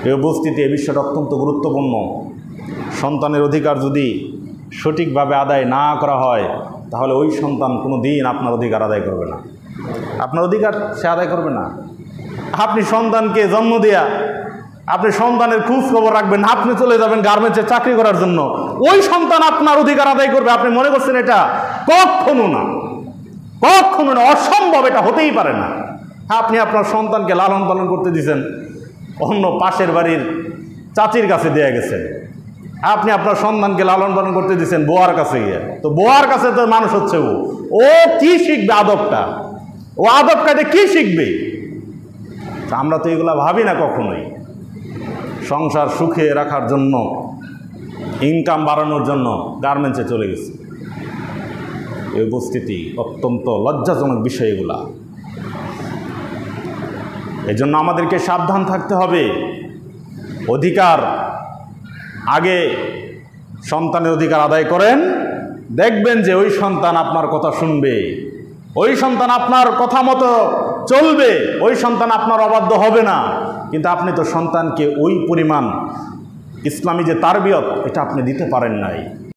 এই উপস্থিতি এই বিষয়টা অত্যন্ত গুরুত্বপূর্ণ। সন্তানের অধিকার যদি সঠিকভাবে আদায় না করা হয় তাহলে ওই সন্তান কোনো দিন আপনার অধিকার আদায় করবে না, আপনার অধিকার সে আদায় করবে না। আপনি সন্তানকে জন্ম দেয়া আপনি সন্তানের খোঁজ খবর রাখবেন, আপনি চলে যাবেন গার্মেন্টসে চাকরি করার জন্য, ওই সন্তান আপনার অধিকার আদায় করবে আপনি মনে করছেন? এটা কখনো না, কখনো না, অসম্ভব, এটা হতেই পারে না। আপনি আপনার সন্তানকে লালন পালন করতে দিয়েছেন, অন্য পাশের বাড়ির চাচির কাছে দিয়ে গেছেন। আপনি আপনার সন্তানকে লালন পালন করতে দিয়েছেন বোয়ার কাছে গিয়ে, তো বোয়ার কাছে তো মানুষ হচ্ছে ও কি শিখবে? আদবটা, ও আদবটাতে কি শিখবে? আমরা তো এগুলা ভাবি না কখনোই। সংসার সুখে রাখার জন্য, ইনকাম বাড়ানোর জন্য গার্মেন্টসে চলে গেছে। এই উপস্থিতি অত্যন্ত লজ্জাজনক বিষয় এগুলা। এই জন্য আমাদেরকে সাবধান থাকতে হবে। অধিকার আগে সন্তানের অধিকার আদায় করেন, দেখবেন যে ওই সন্তান আপনার কথা শুনবে, ওই সন্তান আপনার কথা মতো চলবে, ওই সন্তান আপনার অবাধ্য হবে না। কিন্তু আপনি তো সন্তানকে ওই পরিমাণ ইসলামী যে তারবিয়ত এটা আপনি দিতে পারেন নাই।